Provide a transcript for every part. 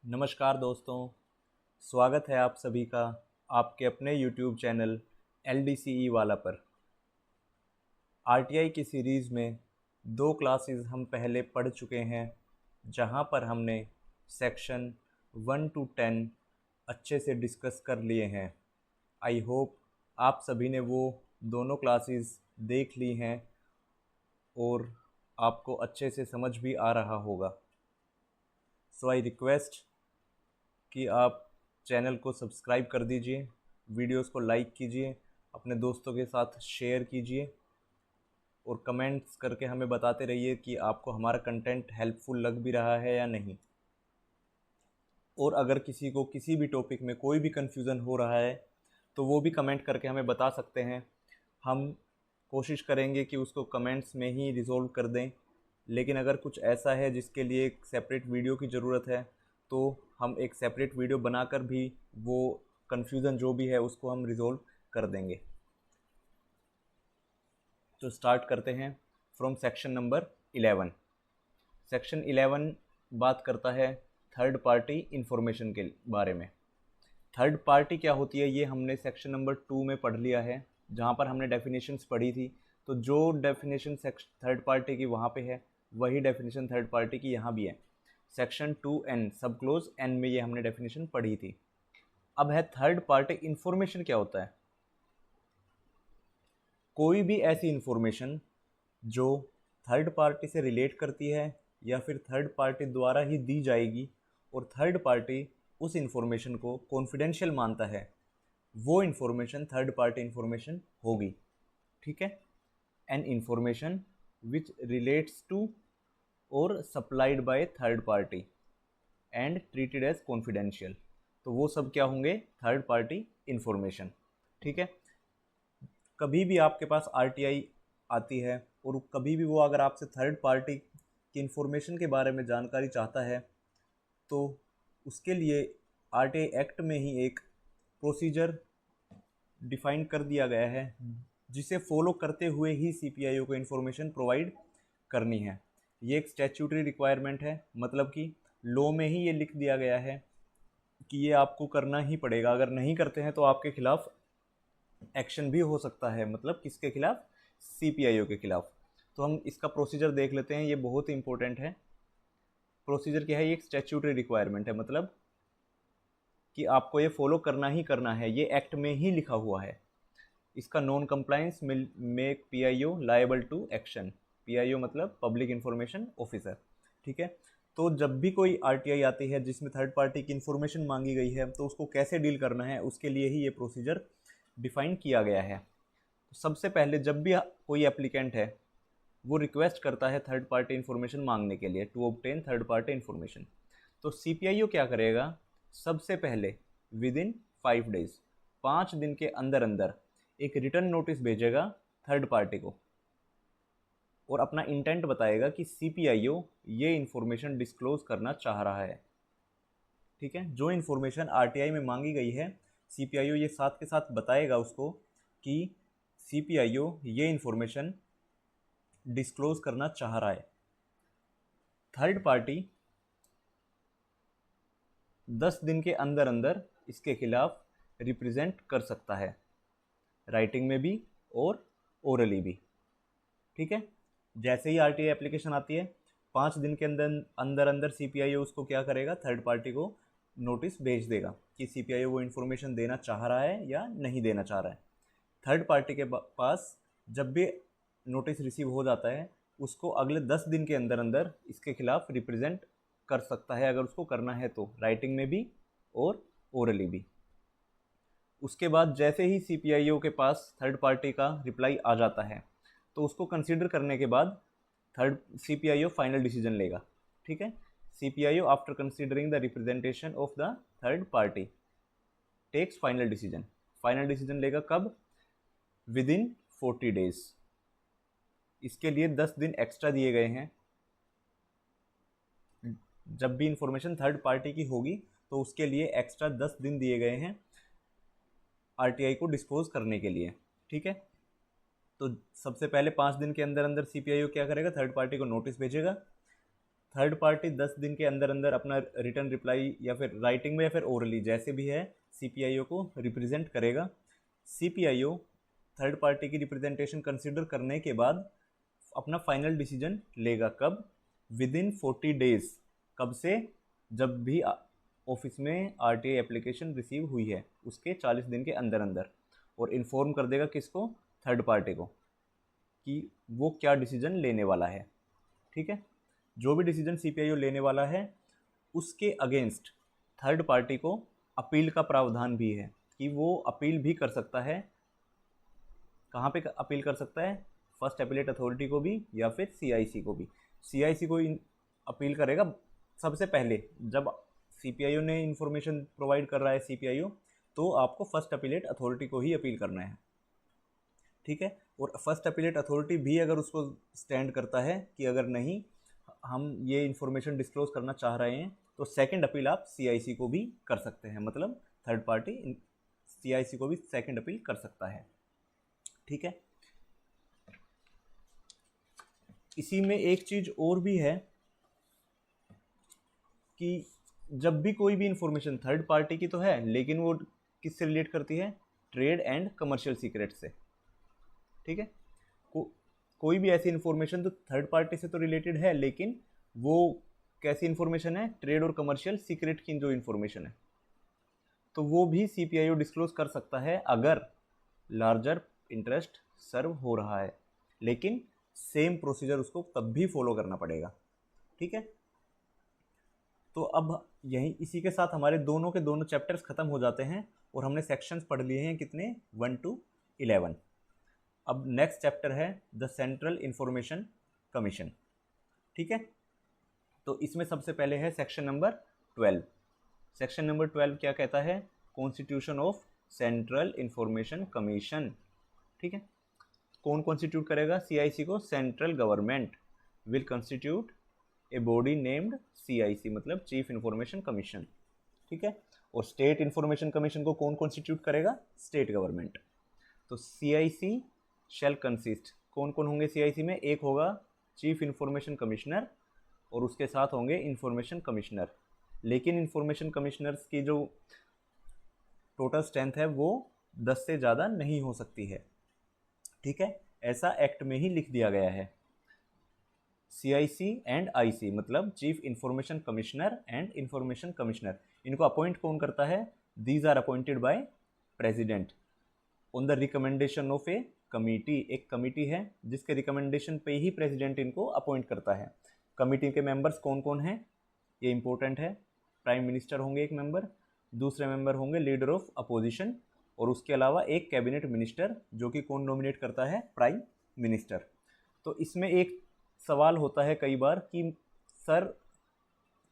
नमस्कार दोस्तों, स्वागत है आप सभी का आपके अपने YouTube चैनल LDCE वाला पर। RTI की सीरीज़ में 2 क्लासेस हम पहले पढ़ चुके हैं, जहां पर हमने सेक्शन 1 to 10 अच्छे से डिस्कस कर लिए हैं। आई होप आप सभी ने वो दोनों क्लासेस देख ली हैं और आपको अच्छे से समझ भी आ रहा होगा। सो आई रिक्वेस्ट कि आप चैनल को सब्सक्राइब कर दीजिए, वीडियोस को लाइक कीजिए, अपने दोस्तों के साथ शेयर कीजिए और कमेंट्स करके हमें बताते रहिए कि आपको हमारा कंटेंट हेल्पफुल लग भी रहा है या नहीं। और अगर किसी को किसी भी टॉपिक में कोई भी कन्फ्यूज़न हो रहा है तो वो भी कमेंट करके हमें बता सकते हैं। हम कोशिश करेंगे कि उसको कमेंट्स में ही रिज़ॉल्व कर दें, लेकिन अगर कुछ ऐसा है जिसके लिए एक सेपरेट वीडियो की ज़रूरत है तो हम एक सेपरेट वीडियो बनाकर भी वो कन्फ्यूज़न जो भी है उसको हम रिज़ॉल्व कर देंगे। तो स्टार्ट करते हैं फ्रॉम सेक्शन नंबर 11। सेक्शन 11 बात करता है थर्ड पार्टी इंफॉर्मेशन के बारे में। थर्ड पार्टी क्या होती है ये हमने सेक्शन नंबर 2 में पढ़ लिया है, जहाँ पर हमने डेफिनेशंस पढ़ी थी। तो जो डेफिनेशन थर्ड पार्टी की वहाँ पे है, वही डेफिनेशन थर्ड पार्टी की यहाँ भी है। सेक्शन 2N सब क्लोज N में ये हमने डेफिनेशन पढ़ी थी। अब है थर्ड पार्टी इंफॉर्मेशन क्या होता है। कोई भी ऐसी इंफॉर्मेशन जो थर्ड पार्टी से रिलेट करती है या फिर थर्ड पार्टी द्वारा ही दी जाएगी और थर्ड पार्टी उस इंफॉर्मेशन को कॉन्फिडेंशियल मानता है, वो इंफॉर्मेशन थर्ड पार्टी इंफॉर्मेशन होगी। ठीक है। An information which relates to और supplied by third party and treated as confidential, तो वो सब क्या होंगे, थर्ड पार्टी इंफॉर्मेशन। ठीक है। कभी भी आपके पास RTI आती है और कभी भी वो अगर आपसे थर्ड पार्टी की इंफॉर्मेशन के बारे में जानकारी चाहता है तो उसके लिए RTI एक्ट में ही एक प्रोसीजर डिफाइन कर दिया गया है, जिसे फॉलो करते हुए ही CPIO को इन्फॉर्मेशन प्रोवाइड करनी है। ये एक स्टैट्यूटरी रिक्वायरमेंट है, मतलब कि लॉ में ही ये लिख दिया गया है कि ये आपको करना ही पड़ेगा। अगर नहीं करते हैं तो आपके खिलाफ एक्शन भी हो सकता है। मतलब किसके खिलाफ, CPIO के खिलाफ। तो हम इसका प्रोसीजर देख लेते हैं, ये बहुत ही इंपॉर्टेंट है। प्रोसीजर क्या है, ये एक स्टैट्यूटरी रिक्वायरमेंट है, मतलब कि आपको ये फॉलो करना ही करना है, ये एक्ट में ही लिखा हुआ है। इसका non compliance make PIO liable to action. PIO मतलब पब्लिक इंफॉर्मेशन ऑफिसर। ठीक है। तो जब भी कोई RTI आती है जिसमें थर्ड पार्टी की इंफॉर्मेशन मांगी गई है तो उसको कैसे डील करना है, उसके लिए ही ये प्रोसीजर डिफाइन किया गया है। तो सबसे पहले जब भी कोई एप्लीकेंट है वो रिक्वेस्ट करता है थर्ड पार्टी इन्फॉर्मेशन मांगने के लिए, to obtain third party information, तो CPIO क्या करेगा, सबसे पहले विद इन 5 डेज, 5 दिन के अंदर अंदर एक रिटर्न नोटिस भेजेगा थर्ड पार्टी को और अपना इंटेंट बताएगा कि CPIO ये इन्फॉर्मेशन डिस्क्लोज करना चाह रहा है। ठीक है। जो इन्फॉर्मेशन RTI में मांगी गई है, CPIO ये साथ के साथ बताएगा उसको कि CPIO ये इन्फॉर्मेशन डिस्क्लोज करना चाह रहा है। थर्ड पार्टी 10 दिन के अंदर अंदर इसके खिलाफ रिप्रेजेंट कर सकता है, राइटिंग में भी और ओरली भी। ठीक है। जैसे ही RTI एप्लीकेशन आती है, 5 दिन के अंदर अंदर अंदर CPIO उसको क्या करेगा, थर्ड पार्टी को नोटिस भेज देगा कि CPIO वो इन्फॉर्मेशन देना चाह रहा है या नहीं देना चाह रहा है। थर्ड पार्टी के पास जब भी नोटिस रिसीव हो जाता है, उसको अगले 10 दिन के अंदर अंदर इसके खिलाफ रिप्रेजेंट कर सकता है, अगर उसको करना है तो, राइटिंग में भी और ओरली भी। उसके बाद जैसे ही CPIO के पास थर्ड पार्टी का रिप्लाई आ जाता है तो उसको कंसीडर करने के बाद थर्ड CPIO फाइनल डिसीजन लेगा। ठीक है। CPIO after considering the representation of the third party takes final decision. Final decision लेगा कब, विद इन 40 डेज। इसके लिए 10 दिन एक्स्ट्रा दिए गए हैं। जब भी इंफॉर्मेशन थर्ड पार्टी की होगी तो उसके लिए एक्स्ट्रा 10 दिन दिए गए हैं RTI को डिस्पोज करने के लिए। ठीक है। तो सबसे पहले 5 दिन के अंदर अंदर CPIO क्या करेगा, थर्ड पार्टी को नोटिस भेजेगा। थर्ड पार्टी 10 दिन के अंदर अंदर अपना रिटर्न रिप्लाई या फिर राइटिंग में या फिर ओरली जैसे भी है सीपीआईओ को रिप्रेजेंट करेगा। सीपीआईओ थर्ड पार्टी की रिप्रेजेंटेशन कंसिडर करने के बाद अपना फाइनल डिसीजन लेगा। कब? Within 40 days. कब से? जब भी ऑफिस में आरटीआई एप्लीकेशन रिसीव हुई है उसके 40 दिन के अंदर अंदर, और इन्फॉर्म कर देगा किसको? थर्ड पार्टी को, कि वो क्या डिसीजन लेने वाला है। ठीक है, जो भी डिसीजन सीपीआईओ लेने वाला है उसके अगेंस्ट थर्ड पार्टी को अपील का प्रावधान भी है, कि वो अपील भी कर सकता है। कहाँ पे अपील कर सकता है? फर्स्ट अपीलेट अथॉरिटी को भी या फिर सीआईसी को भी। सीआईसी को अपील करेगा सबसे पहले। जब सीपीआईओ ने इन्फॉर्मेशन प्रोवाइड कर रहा है सीपीआईओ, तो आपको फर्स्ट अपीलेट अथॉरिटी को ही अपील करना है। ठीक है, और फर्स्ट अपीलेट अथॉरिटी भी अगर उसको स्टैंड करता है कि अगर नहीं हम ये इन्फॉर्मेशन डिस्क्लोज करना चाह रहे हैं, तो सेकंड अपील आप सीआईसी को भी कर सकते हैं। मतलब थर्ड पार्टी सीआईसी को भी सेकंड अपील कर सकता है। ठीक है, इसी में एक चीज़ और भी है कि जब भी कोई भी इंफॉर्मेशन थर्ड पार्टी की तो है, लेकिन वो किससे रिलेट करती है? ट्रेड एंड कमर्शियल सीक्रेट से। ठीक है, कोई भी ऐसी इन्फॉर्मेशन तो थर्ड पार्टी से तो रिलेटेड है, लेकिन वो कैसी इन्फॉर्मेशन है? ट्रेड और कमर्शियल सीक्रेट की जो इन्फॉर्मेशन है, तो वो भी सीपीआईओ डिस्क्लोज कर सकता है अगर लार्जर इंटरेस्ट सर्व हो रहा है, लेकिन सेम प्रोसीजर उसको तब भी फॉलो करना पड़ेगा। ठीक है, तो अब यही इसी के साथ हमारे दोनों के दोनों चैप्टर्स खत्म हो जाते हैं और हमने सेक्शंस पढ़ लिए हैं कितने? 1 to 11। अब नेक्स्ट चैप्टर है द सेंट्रल इंफॉर्मेशन कमीशन। ठीक है, तो इसमें सबसे पहले है सेक्शन नंबर 12। सेक्शन नंबर 12 क्या कहता है? Constitution of central information commission. ठीक है, कौन कॉन्स्टिट्यूट करेगा सीआईसी को? Central government will constitute a body named CIC, मतलब चीफ इंफॉर्मेशन कमीशन। ठीक है, और स्टेट इंफॉर्मेशन कमीशन को कौन कॉन्स्टिट्यूट करेगा? State government. तो सीआईसी शैल कंसिस्ट, कौन कौन होंगे सीआईसी में? एक होगा चीफ इंफॉर्मेशन कमिश्नर और उसके साथ होंगे इंफॉर्मेशन कमिश्नर। लेकिन इंफॉर्मेशन कमिश्नर्स की जो टोटल स्ट्रेंथ है वो 10 से ज़्यादा नहीं हो सकती है। ठीक है, ऐसा एक्ट में ही लिख दिया गया है। सीआईसी एंड आईसी मतलब chief information commissioner and information commissioner, इनको अपॉइंट कौन करता है? These are appointed by president on the recommendation of a committee. एक कमिटी है जिसके रिकमेंडेशन पे ही प्रेसिडेंट इनको अपॉइंट करता है। कमिटी के मेंबर्स कौन कौन हैं? ये इंपॉर्टेंट है। प्राइम मिनिस्टर होंगे एक मेंबर, दूसरे मेंबर होंगे लीडर ऑफ अपोजिशन, और उसके अलावा एक कैबिनेट मिनिस्टर जो कि कौन नॉमिनेट करता है? Prime minister. तो इसमें एक सवाल होता है कई बार कि सर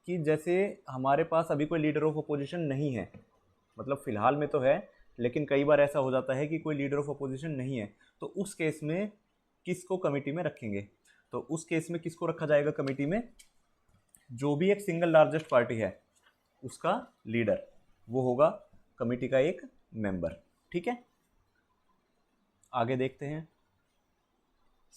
कि जैसे हमारे पास अभी कोई लीडर ऑफ अपोजिशन नहीं है, मतलब फ़िलहाल में तो है, लेकिन कई बार ऐसा हो जाता है कि कोई लीडर ऑफ अपोजिशन नहीं है, तो उस केस में किसको कमेटी में रखेंगे? तो उस केस में किसको रखा जाएगा कमेटी में? जो भी एक सिंगल लार्जेस्ट पार्टी है उसका लीडर, वो होगा कमेटी का एक मेंबर। ठीक है, आगे देखते हैं।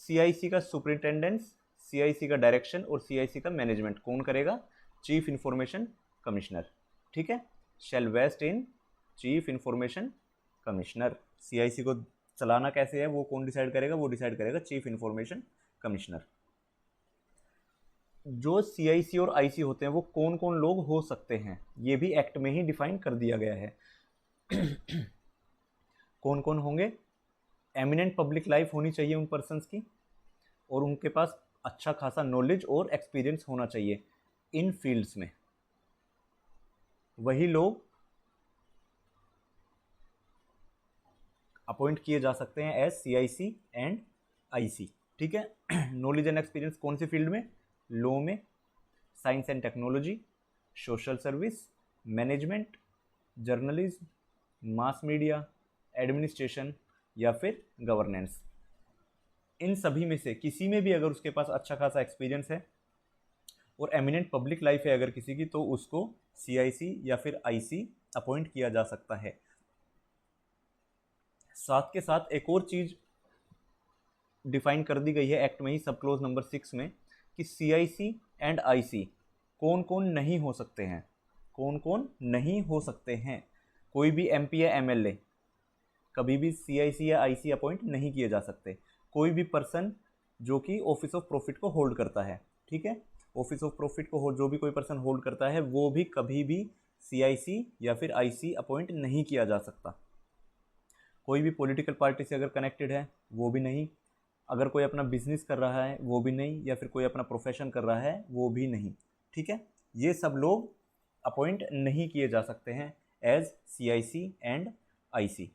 सीआईसी का सुपरिंटेंडेंस, सीआईसी का डायरेक्शन और सीआईसी का मैनेजमेंट कौन करेगा? Chief information commissioner. ठीक है, shall vest in chief information commissioner. CIC को चलाना कैसे है वो कौन डिसाइड करेगा? वो डिसाइड करेगा चीफ इंफॉर्मेशन कमिश्नर। जो सीआईसी और आईसी होते हैं वो कौन कौन लोग हो सकते हैं, ये भी एक्ट में ही डिफाइन कर दिया गया है। कौन कौन होंगे? एमिनेंट पब्लिक लाइफ होनी चाहिए उन पर्सन्स की, और उनके पास अच्छा खासा नॉलेज और एक्सपीरियंस होना चाहिए इन फील्ड्स में। वही लोग अपॉइंट किए जा सकते हैं एज सीआईसी एंड आईसी। ठीक है, नॉलेज एंड एक्सपीरियंस कौन सी फील्ड में? लॉ में, science and technology, social service, management, journalism, mass media, administration या फिर गवर्नेंस। इन सभी में से किसी में भी अगर उसके पास अच्छा खासा एक्सपीरियंस है और एमिनेंट पब्लिक लाइफ है अगर किसी की, तो उसको सीआईसी या फिर आईसी अपॉइंट किया जा सकता है। साथ के साथ एक और चीज़ डिफाइन कर दी गई है एक्ट में ही, सब क्लोज नंबर 6 में, कि CIC एंड IC कौन कौन नहीं हो सकते हैं, कौन कौन नहीं हो सकते हैं। कोई भी MP या MLA कभी भी CIC या IC अपॉइंट नहीं किए जा सकते। कोई भी पर्सन जो कि ऑफिस ऑफ प्रॉफिट को होल्ड करता है, ठीक है, ऑफिस ऑफ प्रॉफिट को जो भी कोई पर्सन होल्ड करता है वो भी कभी भी CIC या फिर IC अपॉइंट नहीं किया जा सकता। कोई भी पॉलिटिकल पार्टी से अगर कनेक्टेड है वो भी नहीं, अगर कोई अपना बिजनेस कर रहा है वो भी नहीं, या फिर कोई अपना प्रोफेशन कर रहा है वो भी नहीं, ठीक है। ये सब लोग अपॉइंट नहीं किए जा सकते हैं एज CIC एंड IC।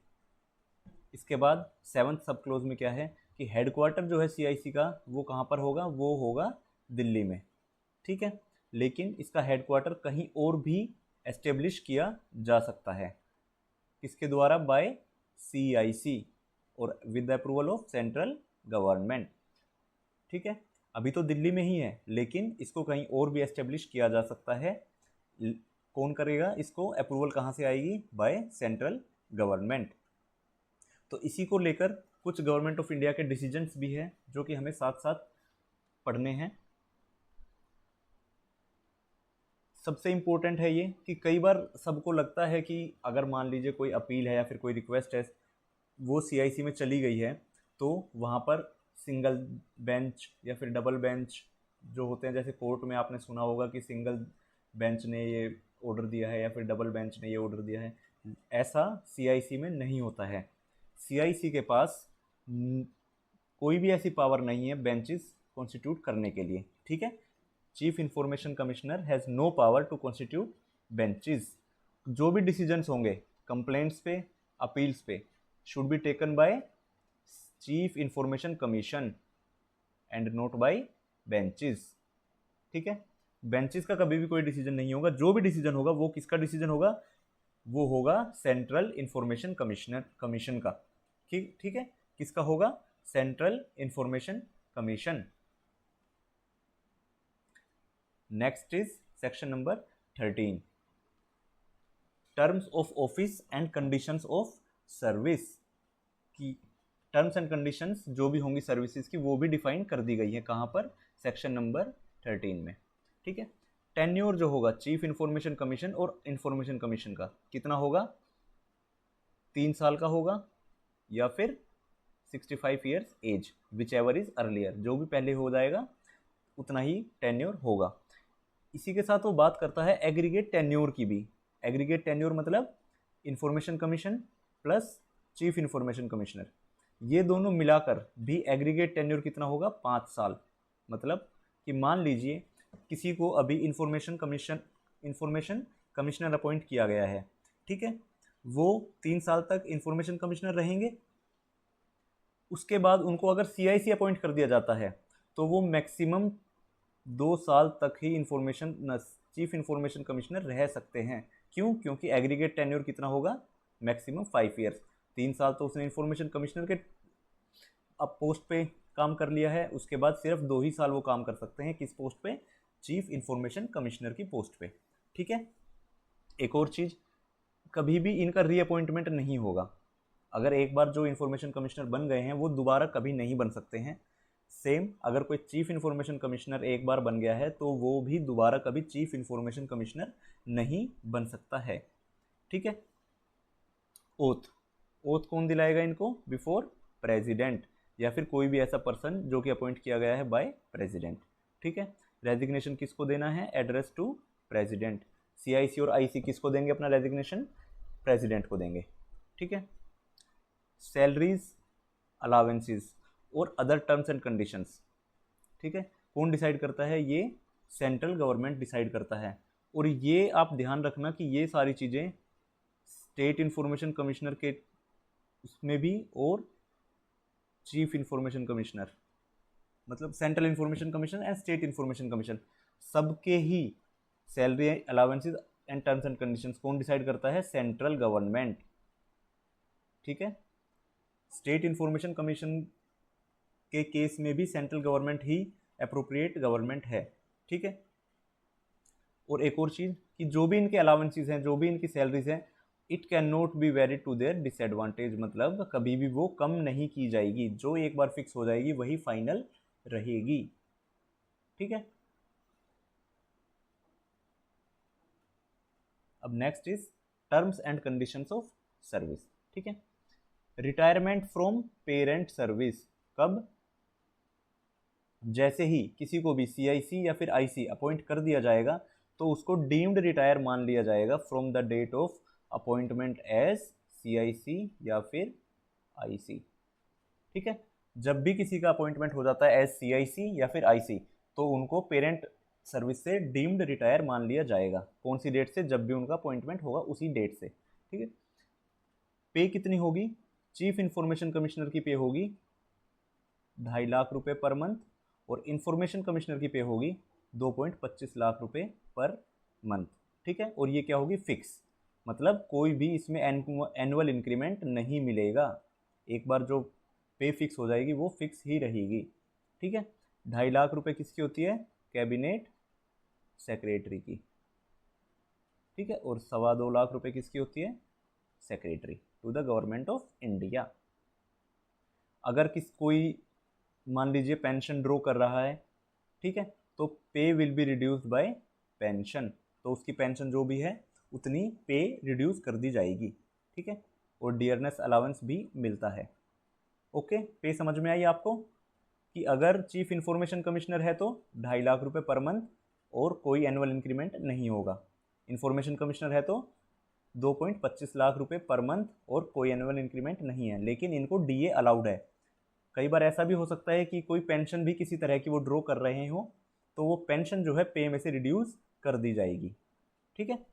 इसके बाद 7th सब क्लोज में क्या है कि हेडक्वार्टर जो है CIC का वो कहाँ पर होगा, वो होगा दिल्ली में, ठीक है। लेकिन इसका हेडक्वार्टर कहीं और भी एस्टेब्लिश किया जा सकता है, किसके द्वारा, बाय CIC और with the approval of central government, ठीक है। अभी तो दिल्ली में ही है लेकिन इसको कहीं और भी एस्टेब्लिश किया जा सकता है। कौन करेगा इसको, अप्रूवल कहाँ से आएगी, बाय सेंट्रल गवर्नमेंट। तो इसी को लेकर कुछ गवर्नमेंट ऑफ इंडिया के डिसीजंस भी हैं जो कि हमें साथ साथ पढ़ने हैं। सबसे इम्पोर्टेंट है ये कि कई बार सबको लगता है कि अगर मान लीजिए कोई अपील है या फिर कोई रिक्वेस्ट है वो CIC में चली गई है तो वहाँ पर सिंगल बेंच या फिर डबल बेंच जो होते हैं, जैसे कोर्ट में आपने सुना होगा कि सिंगल बेंच ने ये ऑर्डर दिया है या फिर डबल बेंच ने ये ऑर्डर दिया है, ऐसा CIC में नहीं होता है। CIC के पास कोई भी ऐसी पावर नहीं है बेंचेस कॉन्स्टिट्यूट करने के लिए, ठीक है। Chief information commissioner has no power to constitute benches. जो भी डिसीजंस होंगे कंप्लेंट्स पे, अपील्स पे, should be taken by chief information commission and not by benches, ठीक है। बेंचेस का कभी भी कोई डिसीजन नहीं होगा, जो भी डिसीजन होगा वो किसका डिसीजन होगा, वो होगा सेंट्रल इंफॉर्मेशन कमीशन का, ठीक है। किसका होगा, central information commission. Next is section number 13, terms of office and conditions of service की टर्म्स एंड कंडीशंस जो भी होंगी सर्विसेज की वो भी डिफाइन कर दी गई है, कहाँ पर, सेक्शन नंबर 13 में, ठीक है। टेन्योर जो होगा चीफ इंफॉर्मेशन कमीशन और इंफॉर्मेशन कमीशन का कितना होगा, 3 साल का होगा या फिर 65 years age, whichever is earlier, जो भी पहले हो जाएगा उतना ही टेन्योर होगा। इसी के साथ वो बात करता है एग्रीगेट टेन्योर की भी। एग्रीगेट टेन्योर मतलब information commission plus chief information commissioner, ये दोनों मिलाकर भी एग्रीगेट टेन्योर कितना होगा, 5 साल। मतलब कि मान लीजिए किसी को अभी इंफॉर्मेशन कमिश्नर अपॉइंट किया गया है, ठीक है, वो 3 साल तक इंफॉर्मेशन कमिश्नर रहेंगे। उसके बाद उनको अगर CIC अपॉइंट कर दिया जाता है तो वो मैक्सिमम 2 साल तक ही चीफ इंफॉर्मेशन कमिश्नर रह सकते हैं। क्यों, क्योंकि एग्रीगेट टेन्योर कितना होगा, मैक्सिमम 5 ईयर्स। 3 साल तो उसने इंफॉर्मेशन कमिश्नर के अब पोस्ट पे काम कर लिया है, उसके बाद सिर्फ 2 ही साल वो काम कर सकते हैं, किस पोस्ट पे, चीफ इंफॉर्मेशन कमिश्नर की पोस्ट पे, ठीक है। एक और चीज़, कभी भी इनका रीअपॉइंटमेंट नहीं होगा। अगर एक बार जो इंफॉर्मेशन कमिश्नर बन गए हैं वो दोबारा कभी नहीं बन सकते हैं। सेम अगर कोई चीफ इंफॉर्मेशन कमिश्नर एक बार बन गया है तो वो भी दोबारा कभी चीफ इंफॉर्मेशन कमिश्नर नहीं बन सकता है, ठीक है। ओथ कौन दिलाएगा इनको, बिफोर प्रेसिडेंट या फिर कोई भी ऐसा पर्सन जो कि अपॉइंट किया गया है बाय प्रेसिडेंट, ठीक है। रेजिग्नेशन किसको देना है, एड्रेस टू प्रेसिडेंट। CIC और IC किसको देंगे अपना रेजिग्नेशन, प्रेसिडेंट को देंगे, ठीक है। सैलरीज, अलावेंसेस और अदर टर्म्स एंड कंडीशंस, ठीक है, कौन डिसाइड करता है, ये सेंट्रल गवर्नमेंट डिसाइड करता है। और ये आप ध्यान रखना कि ये सारी चीज़ें स्टेट इंफॉर्मेशन कमिश्नर के उसमें भी और चीफ इंफॉर्मेशन कमिश्नर मतलब central information commission and state information commission सबके ही salary allowances and terms and conditions कौन डिसाइड करता है, सेंट्रल गवर्नमेंट, ठीक है। स्टेट इंफॉर्मेशन कमीशन के केस में भी सेंट्रल गवर्नमेंट ही अप्रोप्रिएट गवर्नमेंट है, ठीक है। और एक और चीज़ कि जो भी इनके अलावेंसेज हैं, जो भी इनकी सैलरीज हैं, it can not be vary to their disadvantage, मतलब कभी भी वो कम नहीं की जाएगी, जो एक बार फिक्स हो जाएगी वही फाइनल रहेगी, ठीक है। अब next is terms and conditions of service. ठीक है, रिटायरमेंट फ्रॉम पेरेंट सर्विस कब? जैसे ही किसी को भी सीआईसी या फिर आईसी अपॉइंट कर दिया जाएगा तो उसको डीम्ड रिटायर मान लिया जाएगा from the date of appointment as CIC या फिर आईसी। ठीक है, जब भी किसी का अपॉइंटमेंट हो जाता है एज सीआईसी या फिर आईसी तो उनको पेरेंट सर्विस से डीम्ड रिटायर मान लिया जाएगा। कौन सी डेट से? जब भी उनका अपॉइंटमेंट होगा उसी डेट से। ठीक है, पे कितनी होगी? चीफ इंफॉर्मेशन कमिश्नर की पे होगी 2.5 लाख रुपए पर मंथ और इंफॉर्मेशन कमिश्नर की पे होगी 2.25 लाख रुपए पर मंथ। ठीक है, और ये क्या होगी? फिक्स, मतलब कोई भी इसमें एनुअल इंक्रीमेंट नहीं मिलेगा। एक बार जो पे फिक्स हो जाएगी वो फिक्स ही रहेगी। ठीक है, 2.5 लाख रुपए किसकी होती है? कैबिनेट सेक्रेटरी की। ठीक है, और 2.25 लाख रुपए किसकी होती है? Secretary to the government of India. अगर कोई मान लीजिए पेंशन ड्रॉ कर रहा है, ठीक है, तो पे will be reduced by pension, तो उसकी पेंशन जो भी है उतनी पे रिड्यूस कर दी जाएगी। ठीक है, और डियरनेस अलाउंस भी मिलता है। ओके, पे समझ में आई आपको कि अगर चीफ इंफॉर्मेशन कमिश्नर है तो 2.5 लाख रुपए पर मंथ और कोई एनुअल इंक्रीमेंट नहीं होगा। इंफॉर्मेशन कमिश्नर है तो 2.25 लाख रुपए पर मंथ और कोई एनुअल इंक्रीमेंट नहीं है, लेकिन इनको डीए अलाउड है। कई बार ऐसा भी हो सकता है कि कोई पेंशन भी किसी तरह की वो ड्रॉ कर रहे हो तो वो पेंशन जो है पे में से रिड्यूस कर दी जाएगी। ठीक है,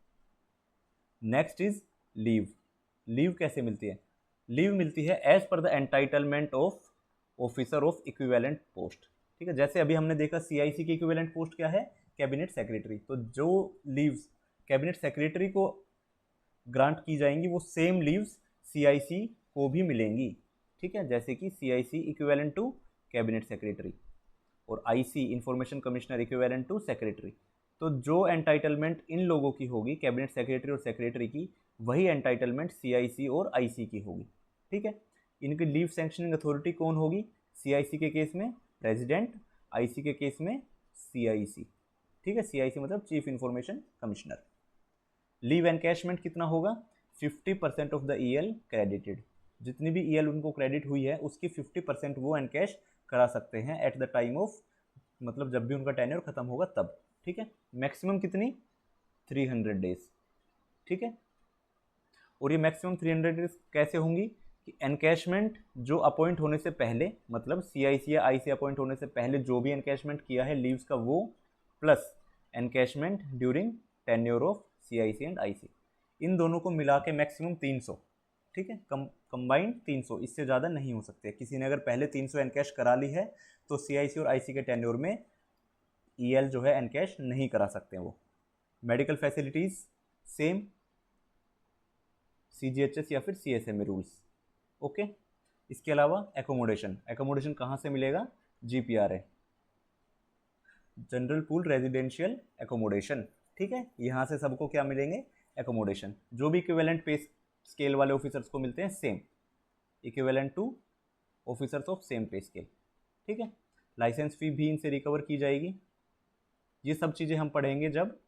नेक्स्ट इज लीव। लीव कैसे मिलती है? लीव मिलती है as per the entitlement of officer of equivalent post. ठीक है, जैसे अभी हमने देखा सीआईसी की इक्विवेलेंट पोस्ट क्या है? Cabinet secretary. तो जो लीव्स कैबिनेट सेक्रेटरी को ग्रांट की जाएंगी वो सेम लीव्स सीआईसी को भी मिलेंगी। ठीक है, जैसे कि CIC equivalent to cabinet secretary और IC information commissioner equivalent to secretary. तो जो एंटाइटलमेंट इन लोगों की होगी कैबिनेट सेक्रेटरी और सेक्रेटरी की, वही एंटाइटलमेंट सीआईसी और आईसी की होगी। ठीक है, इनकी लीव सैंक्शनिंग अथॉरिटी कौन होगी? सीआईसी के केस में प्रेसिडेंट, आईसी के केस में सीआईसी। ठीक है, सीआईसी मतलब chief information commissioner. Leave encashment कितना होगा? 50% ऑफ द ईएल क्रेडिटेड। जितनी भी ईएल उनको क्रेडिट हुई है उसकी 50% वो एनकैश करा सकते हैं एट द टाइम ऑफ, मतलब जब भी उनका टेन्योर खत्म होगा तब। ठीक है, मैक्सिमम कितनी? 300 डेज। ठीक है, और ये मैक्सिमम 300 डेज कैसे होंगी कि एनकैशमेंट जो अपॉइंट होने से पहले, मतलब सीआईसी या आईसी अपॉइंट होने से पहले जो भी एनकैशमेंट किया है लीव्स का वो, plus encashment during tenure of CIC and IC, इन दोनों को मिला के मैक्सिमम 300। ठीक है, कंबाइंड 300, इससे ज़्यादा नहीं हो सकते। किसी ने अगर पहले 300 एनकैश करा ली है तो सीआईसी और आईसी के टेन्योर में ईएल जो है एनकैश नहीं करा सकते वो। मेडिकल फैसिलिटीज़ सेम, सीजीएचएस या फिर सीएसएमए रूल्स। ओके, इसके अलावा एकोमोडेशन। एकोमोडेशन कहाँ से मिलेगा? जीपीआरए, जनरल पूल रेजिडेंशियल एकोमोडेशन। ठीक है, यहाँ से सबको क्या मिलेंगे? एकोमोडेशन। जो भी इक्विवेलेंट पे स्केल वाले ऑफिसर्स को मिलते हैं same, equivalent to officers of same pay scale. ठीक है, लाइसेंस फी भी इनसे रिकवर की जाएगी। ये सब चीज़ें हम पढ़ेंगे जब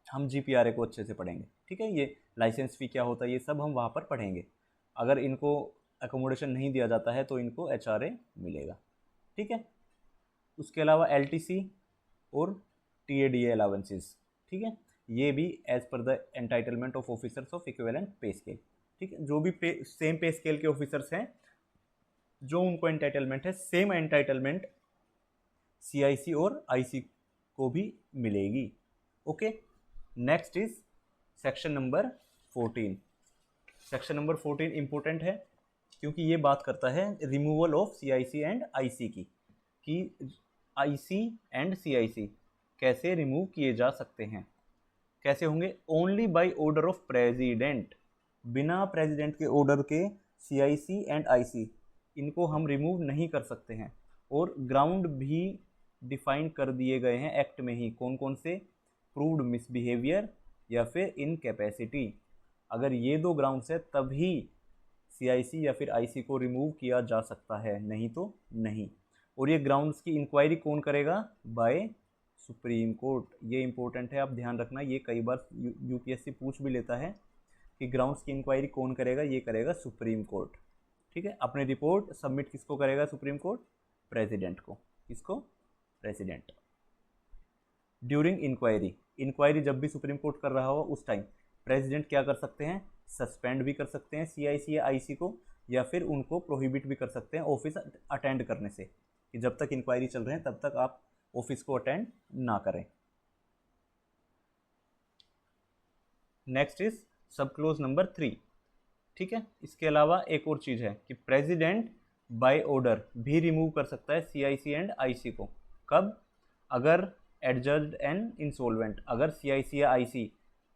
हम जीपीआरए को अच्छे से पढ़ेंगे। ठीक है, ये लाइसेंस फी क्या होता है ये सब हम वहाँ पर पढ़ेंगे। अगर इनको एकोमोडेशन नहीं दिया जाता है तो इनको एचआरए मिलेगा। ठीक है, उसके अलावा एलटीसी और टीएडीए अलाउंसेस। ठीक है, ये भी as per the entitlement of officers of equivalent pay scale. ठीक है, जो भी सेम पे स्केल के ऑफिसर्स हैं जो उनको एंटाइटलमेंट है, सेम एंटाइटलमेंट सीआईसी और आईसी को भी मिलेगी। Okay, next is section number 14। Section number 14 important है क्योंकि ये बात करता है removal of CIC and IC की, कि आईसी एंड सीआईसी कैसे रिमूव किए जा सकते हैं। कैसे होंगे? Only by order of president. बिना प्रेसिडेंट के ऑर्डर के सीआईसी एंड आईसी इनको हम रिमूव नहीं कर सकते हैं, और ग्राउंड भी डिफाइन कर दिए गए हैं एक्ट में ही। कौन कौन से? प्रूव्ड मिसबिहेवियर या फिर इनकैपेसिटी। अगर ये दो ग्राउंड्स है तभी सीआईसी या फिर आईसी को रिमूव किया जा सकता है, नहीं तो नहीं। और ये ग्राउंड्स की इंक्वायरी कौन करेगा? By supreme court. ये इंपॉर्टेंट है, आप ध्यान रखना, ये कई बार यूपीएससी पूछ भी लेता है कि ग्राउंड्स की इंक्वायरी कौन करेगा? ये करेगा सुप्रीम कोर्ट। ठीक है, अपनी रिपोर्ट सबमिट किसको करेगा सुप्रीम कोर्ट? प्रेसिडेंट को। किसको? प्रेसिडेंट। ड्यूरिंग इंक्वायरी, इंक्वायरी जब भी सुप्रीम कोर्ट कर रहा हो उस टाइम प्रेसिडेंट क्या कर सकते हैं? सस्पेंड भी कर सकते हैं सीआईसी या आईसी को, या फिर उनको प्रोहिबिट भी कर सकते हैं ऑफिस अटेंड करने से, कि जब तक इंक्वायरी चल रहे हैं तब तक आप ऑफिस को अटेंड ना करें। नेक्स्ट इज सब क्लोज नंबर 3। ठीक है, इसके अलावा एक और चीज़ है कि प्रेसिडेंट बाय ऑर्डर भी रिमूव कर सकता है सीआईसी एंड आईसी को। कब? अगर एडजस्ड एंड इंसॉल्वेंट, अगर सीआईसी या आईसी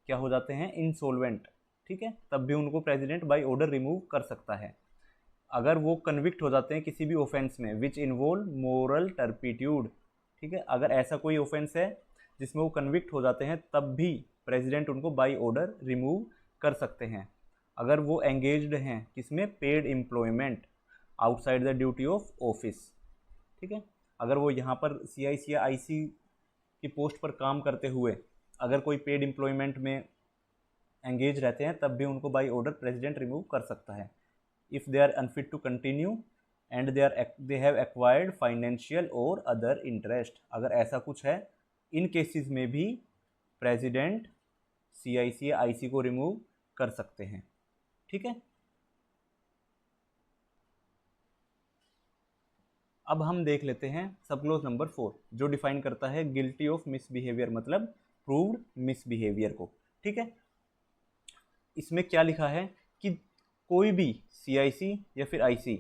क्या हो जाते हैं? इंसॉल्वेंट। ठीक है, तब भी उनको प्रेसिडेंट बाय ऑर्डर रिमूव कर सकता है। अगर वो कन्विक्ट हो जाते हैं किसी भी ऑफेंस में विच इन्वॉल्व मोरल टर्पिट्यूड, ठीक है, अगर ऐसा कोई ऑफेंस है जिसमें वो कन्विक्ट हो जाते हैं तब भी प्रेसिडेंट उनको बाय ऑर्डर रिमूव कर सकते हैं। अगर वो एंगेज्ड हैं किसमें? Paid employment outside the duty of office. ठीक है, अगर वो यहाँ पर सीआईसी या आईसी की पोस्ट पर काम करते हुए अगर कोई पेड एम्प्लॉयमेंट में एंगेज रहते हैं तब भी उनको बाय ऑर्डर प्रेसिडेंट रिमूव कर सकता है। If they are unfit to continue and they have acquired financial और अदर इंटरेस्ट, अगर ऐसा कुछ है, इन केसेस में भी प्रेसिडेंट सीआईसी या आईसी को रिमूव कर सकते हैं। ठीक है, अब हम देख लेते हैं सब क्लोज नंबर 4 जो डिफाइन करता है गिल्टी ऑफ मिसबिहेवियर, मतलब प्रूव्ड मिसबिहेवियर को। ठीक है, इसमें क्या लिखा है कि कोई भी सीआईसी या फिर आईसी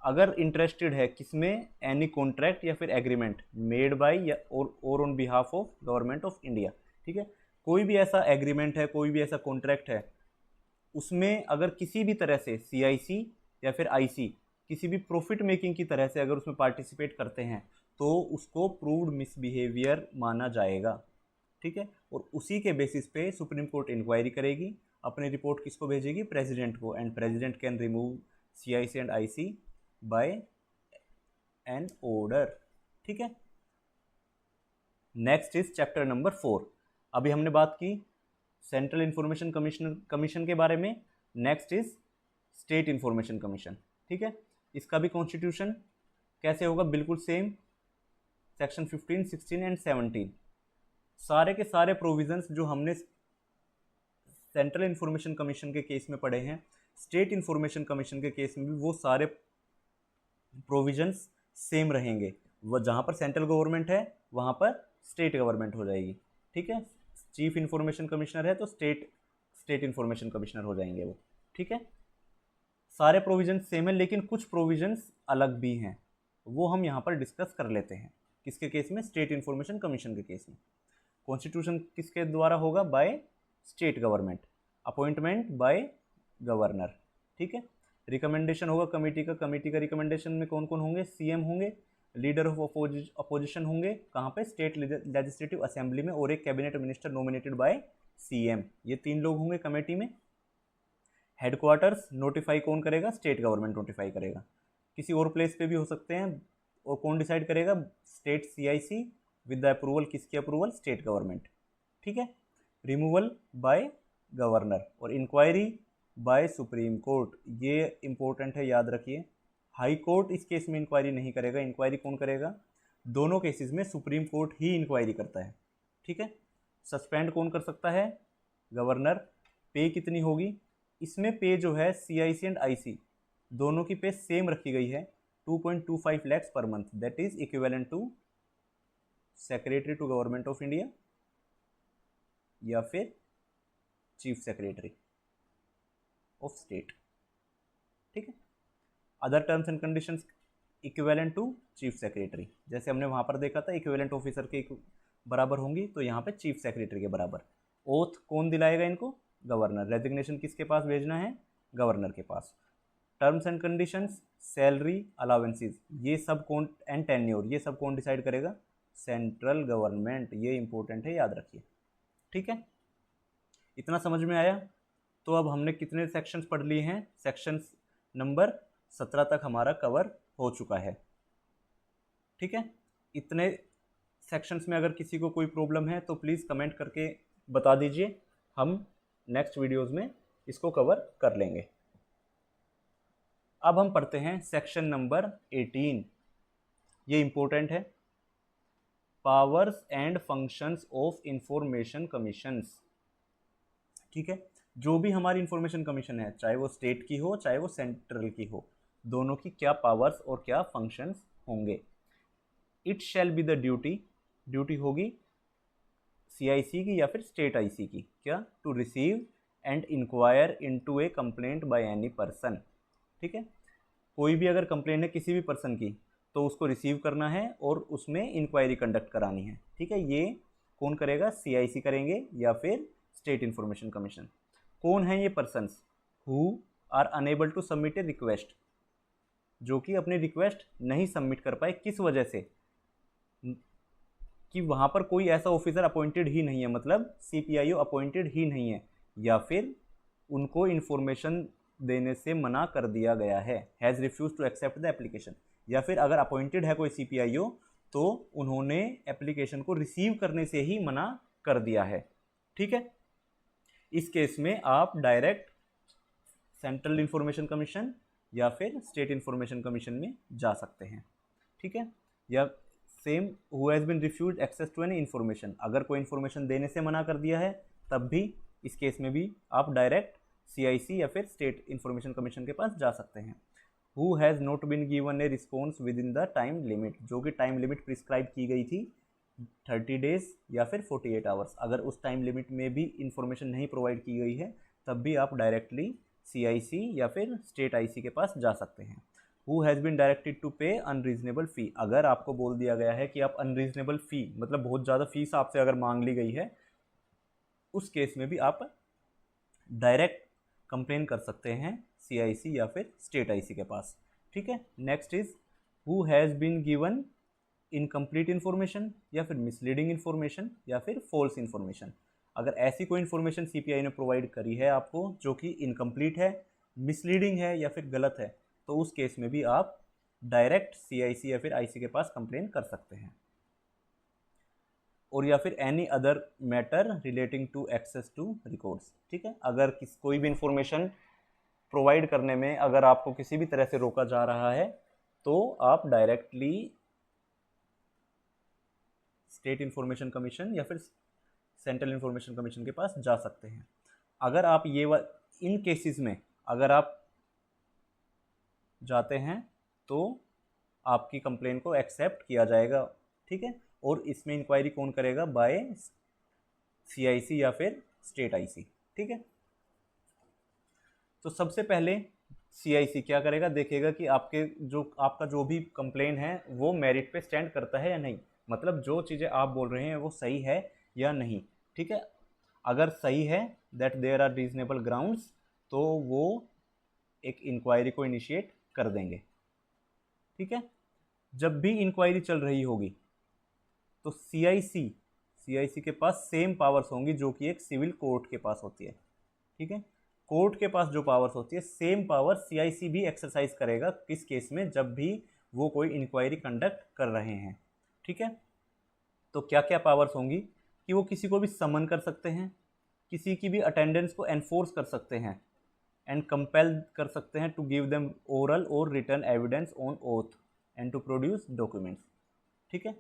अगर इंटरेस्टेड है किसमें? एनी कॉन्ट्रैक्ट या फिर एग्रीमेंट मेड बाय या और on behalf of government of India. ठीक है, कोई भी ऐसा एग्रीमेंट है, कोई भी ऐसा कॉन्ट्रैक्ट है, उसमें अगर किसी भी तरह से सीआईसी या फिर आईसी किसी भी प्रॉफिट मेकिंग की तरह से अगर उसमें पार्टिसिपेट करते हैं तो उसको प्रूव्ड मिसबिहेवियर माना जाएगा। ठीक है, और उसी के बेसिस पे सुप्रीम कोर्ट इंक्वायरी करेगी, अपनी रिपोर्ट किसको भेजेगी? प्रेसिडेंट को, and president can remove CIC and IC by an order. ठीक है, नेक्स्ट इज चैप्टर नंबर 4। अभी हमने बात की सेंट्रल इंफॉर्मेशन कमीशन के बारे में, next is state information commission. ठीक है, इसका भी कॉन्स्टिट्यूशन कैसे होगा? बिल्कुल सेम, सेक्शन 15, 16 एंड 17। सारे के सारे प्रोविजंस जो हमने सेंट्रल इंफॉर्मेशन कमीशन के केस में पढ़े हैं, स्टेट इंफॉर्मेशन कमीशन के केस में भी वो सारे प्रोविजंस सेम रहेंगे। वह जहाँ पर सेंट्रल गवर्नमेंट है वहाँ पर स्टेट गवर्नमेंट हो जाएगी। ठीक है, चीफ इंफॉर्मेशन कमिश्नर है तो स्टेट इंफॉर्मेशन कमिश्नर हो जाएंगे वो। ठीक है, सारे प्रोविजंस सेम है, लेकिन कुछ प्रोविजंस अलग भी हैं, वो हम यहाँ पर डिस्कस कर लेते हैं। किसके केस में? स्टेट इंफॉर्मेशन कमीशन के केस में। कॉन्स्टिट्यूशन किसके द्वारा होगा? By state government, appointment bye governor. ठीक है, रिकमेंडेशन होगा कमेटी का, कमेटी का रिकमेंडेशन में कौन कौन होंगे? सीएम होंगे, लीडर ऑफ अपोजिशन होंगे, कहाँ पे? स्टेट लेजिस्लेटिव असेंबली में, और एक cabinet minister nominated by CM, ये 3 लोग होंगे कमेटी में। हेडक्वार्टर्स नोटिफाई कौन करेगा? स्टेट गवर्नमेंट नोटिफाई करेगा। किसी और प्लेस पे भी हो सकते हैं, और कौन डिसाइड करेगा? State CIC with the approval, किसकी अप्रूवल? State government. ठीक है, रिमूवल बाय गवर्नर और इंक्वायरी बाय सुप्रीम कोर्ट, ये इंपॉर्टेंट है, याद रखिए। हाई कोर्ट इस केस में इंक्वायरी नहीं करेगा, इंक्वायरी कौन करेगा? दोनों केसेस में सुप्रीम कोर्ट ही इंक्वायरी करता है। ठीक है, सस्पेंड कौन कर सकता है? गवर्नर। पे कितनी होगी? इसमें पे जो है सीआईसी एंड आईसी दोनों की पे सेम रखी गई है, 2.25 lakhs per month, that is equivalent to secretary to government of India या फिर चीफ सेक्रेटरी ऑफ स्टेट। ठीक है, other terms and conditions equivalent to chief secretary, जैसे हमने वहां पर देखा था इक्विवेलेंट ऑफिसर के बराबर होंगी, तो यहाँ पे चीफ सेक्रेटरी के बराबर। ओथ कौन दिलाएगा इनको? गवर्नर। रेजिग्नेशन किसके पास भेजना है? गवर्नर के पास। Terms and conditions, salary, allowances, ये सब कौन, एंड टेन्योर, ये सब कौन डिसाइड करेगा? Central government. ये इंपॉर्टेंट है, याद रखिए। ठीक है, इतना समझ में आया? तो अब हमने कितने सेक्शंस पढ़ लिए हैं? सेक्शंस नंबर 17 तक हमारा कवर हो चुका है। ठीक है, इतने सेक्शंस में अगर किसी को कोई प्रॉब्लम है तो प्लीज़ कमेंट करके बता दीजिए, हम नेक्स्ट वीडियोज़ में इसको कवर कर लेंगे। अब हम पढ़ते हैं सेक्शन नंबर 18, ये इम्पोर्टेंट है, powers and functions of information commissions. ठीक है, जो भी हमारी इंफॉर्मेशन कमीशन है, चाहे वो स्टेट की हो चाहे वो सेंट्रल की हो, दोनों की क्या पावर्स और क्या फंक्शंस होंगे। It shall be the duty, duty होगी CIC की या फिर स्टेट IC की, क्या, to receive and inquire into a complaint by any person. ठीक है, कोई भी अगर कंप्लेंट है किसी भी पर्सन की तो उसको रिसीव करना है और उसमें इंक्वायरी कंडक्ट करानी है। ठीक है, ये कौन करेगा, CIC करेंगे या फिर स्टेट इंफॉर्मेशन कमीशन। कौन है ये persons, who are unable to submit a request, जो कि अपनी रिक्वेस्ट नहीं सबमिट कर पाए, किस वजह से, कि वहाँ पर कोई ऐसा ऑफिसर अपॉइंटेड ही नहीं है, मतलब CPIO अपॉइंटेड ही नहीं है, या फिर उनको इन्फॉर्मेशन देने से मना कर दिया गया है, has refuse to accept the application, या फिर अगर अपॉइंटेड है कोई CPIO तो उन्होंने एप्लीकेशन को रिसीव करने से ही मना कर दिया है। ठीक है, इस केस में आप डायरेक्ट सेंट्रल इंफॉर्मेशन कमीशन या फिर स्टेट इंफॉर्मेशन कमीशन में जा सकते हैं। ठीक है, या same who has been refuse access to any information, अगर कोई इन्फॉर्मेशन देने से मना कर दिया है तब भी इस केस में भी आप डायरेक्ट CIC या फिर स्टेट इंफॉर्मेशन कमीशन के पास जा सकते हैं। Who has not been given a response within the time limit, जो कि टाइम लिमिट प्रिस्क्राइब की गई थी 30 डेज या फिर 48 आवर्स, अगर उस टाइम लिमिट में भी इंफॉर्मेशन नहीं प्रोवाइड की गई है तब भी आप डायरेक्टली CIC या फिर स्टेट IC के पास जा सकते हैं। Who has been directed to pay unreasonable fee, अगर आपको बोल दिया गया है कि आप अनरीजनेबल फ़ी, मतलब बहुत ज़्यादा फीस आपसे अगर मांग ली गई है, उस केस में भी आप डायरेक्ट कंप्लेन कर सकते हैं CIC या फिर स्टेट IC के पास। ठीक है, next is who has been given incomplete information या फिर मिसलीडिंग इन्फॉर्मेशन या फिर फॉल्स इन्फॉर्मेशन, अगर ऐसी कोई इन्फॉर्मेशन CPI ने प्रोवाइड करी है आपको जो कि इनकम्प्लीट है, मिसलीडिंग है या फिर गलत है, तो उस केस में भी आप डायरेक्ट CIC या फिर IC के पास कंप्लेन कर सकते हैं। और या फिर any other matter relating to access to records. ठीक है, अगर कोई भी इंफॉर्मेशन प्रोवाइड करने में अगर आपको किसी भी तरह से रोका जा रहा है तो आप डायरेक्टली स्टेट इंफॉर्मेशन कमीशन या फिर सेंट्रल इंफॉर्मेशन कमीशन के पास जा सकते हैं। अगर आप इन केसेस में अगर आप जाते हैं तो आपकी कंप्लेन को एक्सेप्ट किया जाएगा। ठीक है, और इसमें इंक्वायरी कौन करेगा, बाय CIC या फिर स्टेट IC। ठीक है, तो सबसे पहले CIC क्या करेगा, देखेगा कि आपका जो भी कंप्लेन है वो मेरिट पे स्टैंड करता है या नहीं, मतलब जो चीज़ें आप बोल रहे हैं वो सही है या नहीं। ठीक है, अगर सही है, that there are reasonable grounds, तो वो एक इंक्वायरी को इनिशिएट कर देंगे। ठीक है, जब भी इंक्वायरी चल रही होगी तो CIC के पास सेम पावर्स होंगी जो कि एक सिविल कोर्ट के पास होती है। ठीक है, कोर्ट के पास जो पावर्स होती है सेम पावर CIC भी एक्सरसाइज करेगा, किस केस में, जब भी वो कोई इंक्वायरी कंडक्ट कर रहे हैं। ठीक है, तो क्या क्या पावर्स होंगी कि वो किसी को भी समन कर सकते हैं, किसी की भी अटेंडेंस को एनफोर्स कर सकते हैं, एंड कंपेल कर सकते हैं टू गिव देम ओरल और written evidence on oath and to produce documents. ठीक है,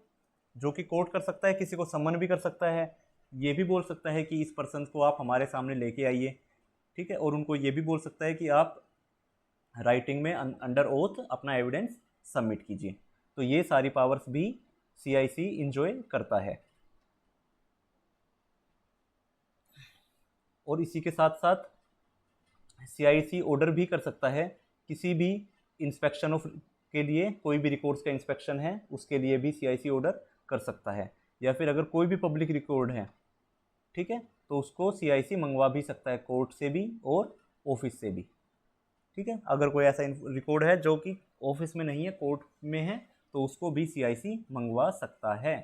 जो कि कोर्ट कर सकता है, किसी को समन भी कर सकता है, ये भी बोल सकता है कि इस पर्सन को आप हमारे सामने लेके आइए। ठीक है, और उनको ये भी बोल सकता है कि आप राइटिंग में अंडर ओथ अपना एविडेंस सबमिट कीजिए। तो ये सारी पावर्स भी CIC इंजॉय करता है। और इसी के साथ साथ CIC ऑर्डर भी कर सकता है, किसी भी इंस्पेक्शन ऑफ के लिए, कोई भी रिकॉर्ड्स का इंस्पेक्शन है उसके लिए भी CIC ऑर्डर कर सकता है, या फिर अगर कोई भी पब्लिक रिकॉर्ड है, ठीक है, तो उसको CIC मंगवा भी सकता है, कोर्ट से भी और ऑफिस से भी। ठीक है, अगर कोई ऐसा रिकॉर्ड है जो कि ऑफिस में नहीं है, कोर्ट में है, तो उसको भी CIC मंगवा सकता है।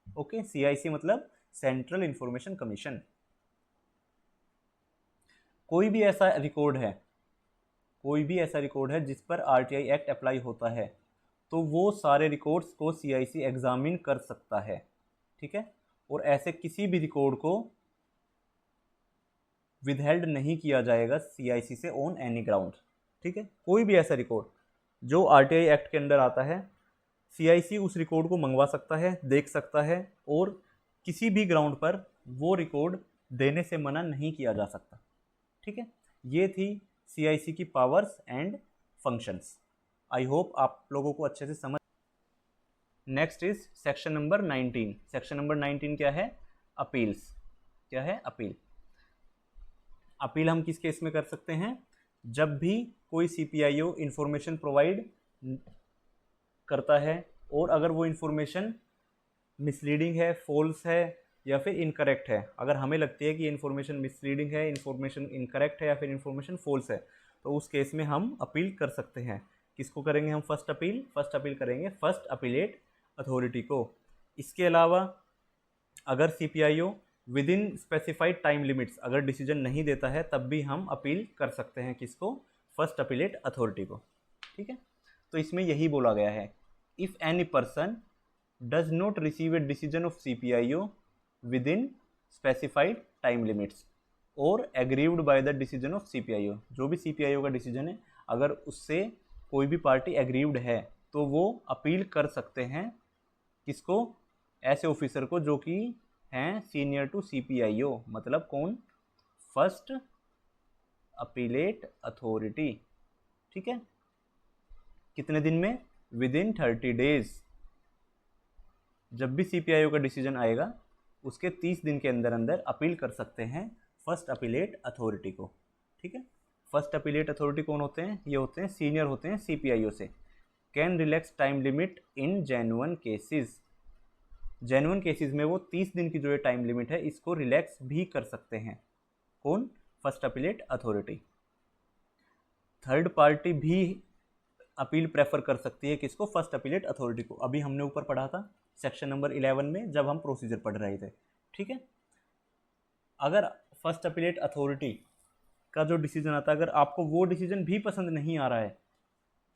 ओके, CIC मतलब सेंट्रल इंफॉर्मेशन कमीशन। कोई भी ऐसा रिकॉर्ड है जिस पर RTI एक्ट अप्लाई होता है, तो वो सारे रिकॉर्ड्स को CIC एग्जामिन कर सकता है, ठीक है। और ऐसे किसी भी रिकॉर्ड को विदहेल्ड नहीं किया जाएगा CIC से ऑन एनी ग्राउंड, ठीक है। कोई भी ऐसा रिकॉर्ड जो RTI एक्ट के अंडर आता है, CIC उस रिकॉर्ड को मंगवा सकता है, देख सकता है, और किसी भी ग्राउंड पर वो रिकॉर्ड देने से मना नहीं किया जा सकता, ठीक है। ये थी CIC की powers and functions. I hope आप लोगों को अच्छे से समझ। Next is section number 19। Section number 19 क्या है? अपील्स। क्या है? अपील। अपील हम किस केस में कर सकते हैं? जब भी कोई CPIO इंफॉर्मेशन प्रोवाइड करता है और अगर वो इंफॉर्मेशन मिसलीडिंग है, फॉल्स है या फिर इनकरेक्ट है, अगर हमें लगती है कि इन्फॉर्मेशन मिसलीडिंग है, इन्फॉर्मेशन इनकरेक्ट है या फिर इन्फॉर्मेशन फॉल्स है, तो उस केस में हम अपील कर सकते हैं। किसको करेंगे हम? First appeal. फर्स्ट अपील करेंगे फर्स्ट अपीलेट अथॉरिटी को। इसके अलावा अगर CPIO with in specified time limits अगर डिसीजन नहीं देता है, तब भी हम अपील कर सकते हैं। किसको? फर्स्ट अपीलेट अथॉरिटी को, ठीक है। तो इसमें यही बोला गया है, if any person does not receive a decision of CPIO within specified time limits or aggrieved by the decision of CPIO, जो भी CPIO का डिसीजन है, अगर उससे कोई भी पार्टी एग्रीव्ड है तो वो अपील कर सकते हैं। किसको? ऐसे ऑफिसर को जो कि हैं सीनियर टू CPIO, मतलब कौन? फर्स्ट अपीलेट अथॉरिटी, ठीक है। कितने दिन में? With in 30 days. जब भी CPIO का डिसीजन आएगा उसके 30 दिन के अंदर अंदर अपील कर सकते हैं फर्स्ट अपीलेट अथॉरिटी को, ठीक है। फर्स्ट अपीलेट अथॉरिटी कौन होते हैं? ये होते हैं सीनियर होते हैं CPIO से। Can relax time limit in genuine cases. Genuine cases में वो 30 दिन की जो ये टाइम लिमिट है इसको रिलैक्स भी कर सकते हैं। कौन? First appellate authority. Third party भी अपील प्रेफर कर सकती है। किसको? फर्स्ट अपीलेट अथॉरिटी को। अभी हमने ऊपर पढ़ा था सेक्शन नंबर 11 में जब हम प्रोसीजर पढ़ रहे थे, ठीक है। अगर फर्स्ट अपीलेट अथॉरिटी का जो डिसीजन आता है, अगर आपको वो डिसीजन भी पसंद नहीं आ रहा है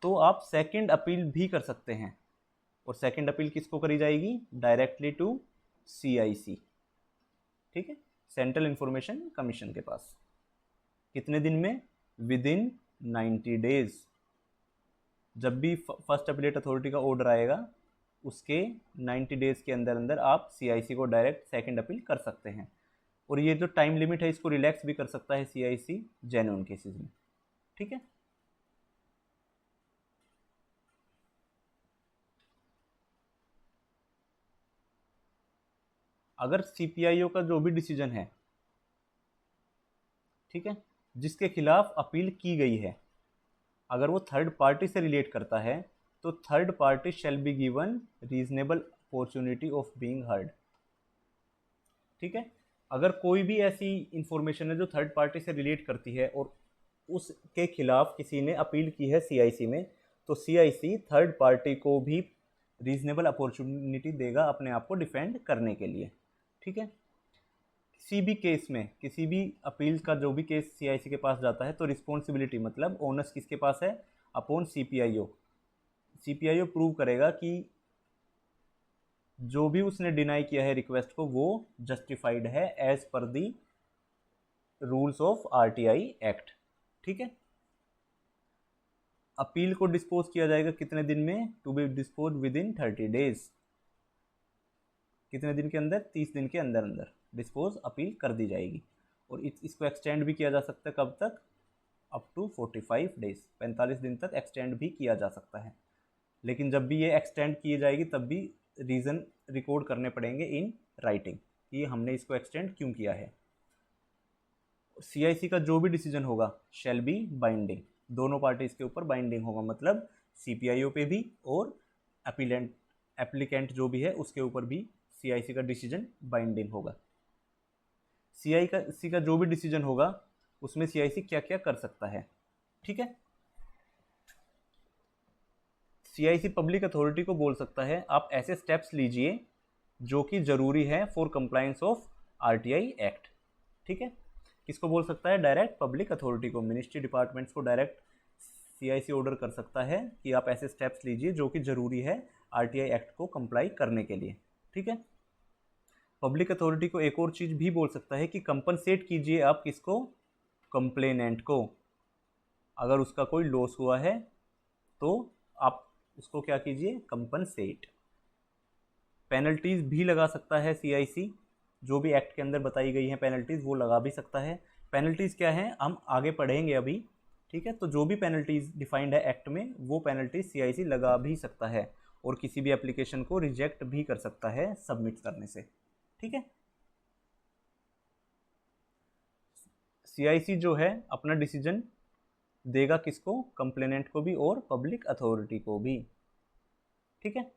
तो आप सेकंड अपील भी कर सकते हैं। और सेकंड अपील किसको करी जाएगी? डायरेक्टली टू CIC, ठीक है, सेंट्रल इंफॉर्मेशन कमीशन के पास। कितने दिन में? With in 90 days. जब भी फर्स्ट अपीलेट अथॉरिटी का ऑर्डर आएगा उसके 90 डेज के अंदर अंदर आप CIC को डायरेक्ट सेकंड अपील कर सकते हैं। और ये जो टाइम लिमिट है इसको रिलैक्स भी कर सकता है CIC जेन्युइन केसेस में, ठीक है। अगर CPIO का जो भी डिसीजन है, ठीक है, जिसके खिलाफ अपील की गई है, अगर वो थर्ड पार्टी से रिलेट करता है तो third party shall be given reasonable opportunity of being heard, ठीक है। अगर कोई भी ऐसी इंफॉर्मेशन है जो थर्ड पार्टी से रिलेट करती है और उसके खिलाफ किसी ने अपील की है CIC में, तो CIC थर्ड पार्टी को भी रीजनेबल अपॉर्चुनिटी देगा अपने आप को डिफेंड करने के लिए, ठीक है। किसी भी केस में, किसी भी अपील का जो भी केस CIC के पास जाता है तो रिस्पॉन्सिबिलिटी मतलब ओनर्स किसके पास है? Upon CPIO। CPIO प्रूव करेगा कि जो भी उसने डिनाई किया है रिक्वेस्ट को वो जस्टिफाइड है as per the rules of RTI act, ठीक है। अपील को डिस्पोज किया जाएगा कितने दिन में? To be dispose within 30 days. कितने दिन के अंदर? 30 दिन के अंदर अंदर डिस्पोज अपील कर दी जाएगी। और इसको एक्सटेंड भी किया जा सकता है। कब तक? अप टू 45 डेज, 45 दिन तक एक्सटेंड भी किया जा सकता है। लेकिन जब भी ये एक्सटेंड की जाएगी तब भी रीज़न रिकॉर्ड करने पड़ेंगे इन राइटिंग कि हमने इसको एक्सटेंड क्यों किया है। CIC का जो भी डिसीजन होगा शैल बी बाइंडिंग, दोनों पार्टीज के ऊपर बाइंडिंग होगा, मतलब CPIO पे भी और एप्लीकेंट जो भी है उसके ऊपर भी CIC का डिसीजन बाइंडिंग होगा। CIC का जो भी डिसीजन होगा उसमें CIC क्या क्या कर सकता है, ठीक है। CIC पब्लिक अथॉरिटी को बोल सकता है आप ऐसे स्टेप्स लीजिए जो कि ज़रूरी है for compliance of RTI act, ठीक है। किसको बोल सकता है? डायरेक्ट पब्लिक अथॉरिटी को, मिनिस्ट्री डिपार्टमेंट्स को डायरेक्ट CIC ऑर्डर कर सकता है कि आप ऐसे स्टेप्स लीजिए जो कि ज़रूरी है RTI एक्ट को कंप्लाई करने के लिए, ठीक है। पब्लिक अथॉरिटी को एक और चीज़ भी बोल सकता है कि कंपनसेट कीजिए आप किसको, कंप्लेनेंट को। अगर उसका कोई लॉस हुआ है तो आप उसको क्या कीजिए, कंपनसेट। पेनल्टीज़ भी लगा सकता है CIC, जो भी एक्ट के अंदर बताई गई हैं पेनल्टीज़ वो लगा भी सकता है। पेनल्टीज़ क्या है हम आगे पढ़ेंगे अभी, ठीक है। तो जो भी पेनल्टीज़ डिफाइंड है एक्ट में वो पेनल्टीज CIC लगा भी सकता है और किसी भी एप्लीकेशन को रिजेक्ट भी कर सकता है सबमिट करने से, ठीक है। CIC जो है अपना डिसीजन देगा किसको, कंप्लेनेंट को भी और पब्लिक अथॉरिटी को भी, ठीक है।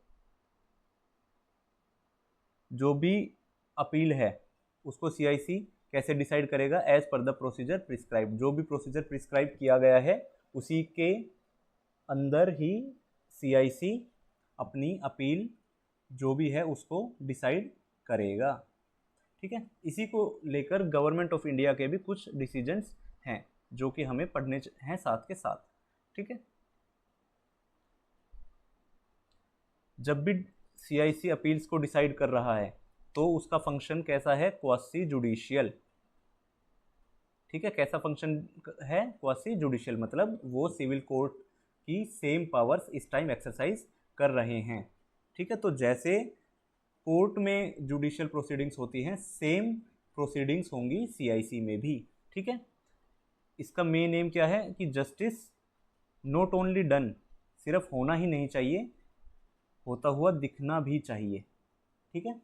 जो भी अपील है उसको CIC कैसे डिसाइड करेगा, as per the procedure prescribe. जो भी प्रोसीजर प्रिस्क्राइब किया गया है उसी के अंदर ही CIC अपनी अपील जो भी है उसको डिसाइड करेगा, ठीक है। इसी को लेकर गवर्नमेंट ऑफ इंडिया के भी कुछ डिसीजंस हैं जो कि हमें पढ़ने हैं साथ के साथ, ठीक है। जब भी CIC अपील्स को डिसाइड कर रहा है तो उसका फंक्शन कैसा है, क्वासी जुडिशियल, ठीक है। कैसा फंक्शन है, क्वासी जुडिशियल, मतलब वो सिविल कोर्ट की सेम पावर्स इस टाइम एक्सरसाइज कर रहे हैं, ठीक है। तो जैसे कोर्ट में जुडिशियल प्रोसीडिंग्स होती हैं सेम प्रोसीडिंग्स होंगी CIC में भी, ठीक है। इसका मेन एम क्या है कि जस्टिस नॉट ओनली डन, सिर्फ होना ही नहीं चाहिए, होता हुआ दिखना भी चाहिए, ठीक है।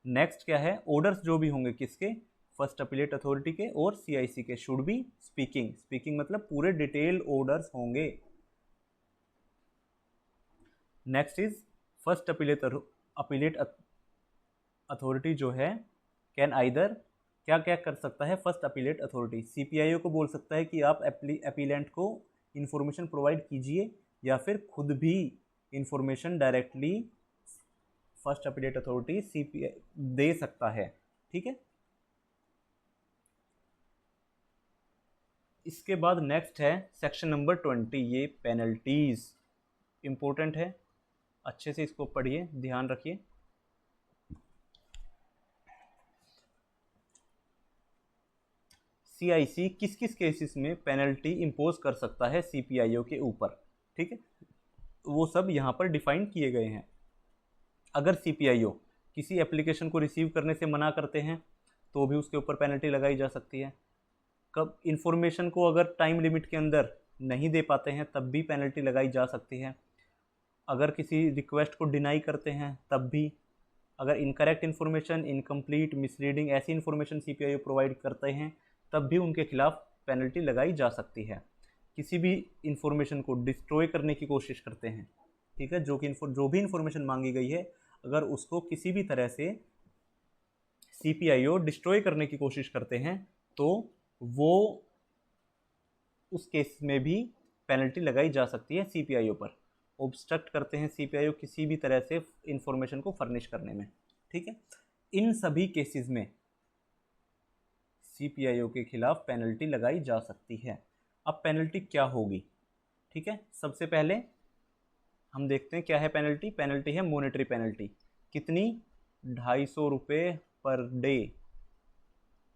नेक्स्ट क्या है, ऑर्डर्स जो भी होंगे किसके, फर्स्ट अपीलेट अथॉरिटी के और CIC के, शुड बी स्पीकिंग, स्पीकिंग मतलब पूरे डिटेल ऑर्डर्स होंगे। Next is first appellate authority जो है कैन आइदर, क्या क्या कर सकता है फर्स्ट अपीलेट अथॉरिटी, CPIO को बोल सकता है कि आप अपीलेंट को इंफॉर्मेशन प्रोवाइड कीजिए, या फिर खुद भी information directly first appellate authority CPI दे सकता है, ठीक है। इसके बाद नेक्स्ट है सेक्शन नंबर 20, ये पेनल्टीज इंपॉर्टेंट है, अच्छे से इसको पढ़िए, ध्यान रखिए। CIC किस किस केसेस में पेनल्टी इम्पोज कर सकता है CPIO के ऊपर, ठीक है, वो सब यहाँ पर डिफाइन किए गए हैं। अगर CPIO किसी एप्लीकेशन को रिसीव करने से मना करते हैं तो भी उसके ऊपर पेनल्टी लगाई जा सकती है। कब इन्फॉर्मेशन को अगर टाइम लिमिट के अंदर नहीं दे पाते हैं तब भी पेनल्टी लगाई जा सकती है। अगर किसी रिक्वेस्ट को डिनाई करते हैं तब भी, अगर इनकरेक्ट इन्फॉर्मेशन, इनकम्प्लीट, मिसलीडिंग ऐसी इन्फॉर्मेशन CPIO प्रोवाइड करते हैं तब भी उनके खिलाफ पेनल्टी लगाई जा सकती है। किसी भी इन्फॉर्मेशन को डिस्ट्रॉय करने की कोशिश करते हैं, ठीक है, जो भी इन्फॉर्मेशन मांगी गई है अगर उसको किसी भी तरह से CPIO डिस्ट्रॉय करने की कोशिश करते हैं तो वो उस केस में भी पेनल्टी लगाई जा सकती है CPIO पर। ऑब्स्ट्रक्ट करते हैं CPIO किसी भी तरह से इंफॉर्मेशन को फर्निश करने में, ठीक है। इन सभी केसेस में CPIO के खिलाफ पेनल्टी लगाई जा सकती है। अब पेनल्टी क्या होगी, ठीक है। सबसे पहले हम देखते हैं क्या है पेनल्टी। पेनल्टी है मॉनेटरी पेनल्टी, कितनी, 250 रुपये पर डे,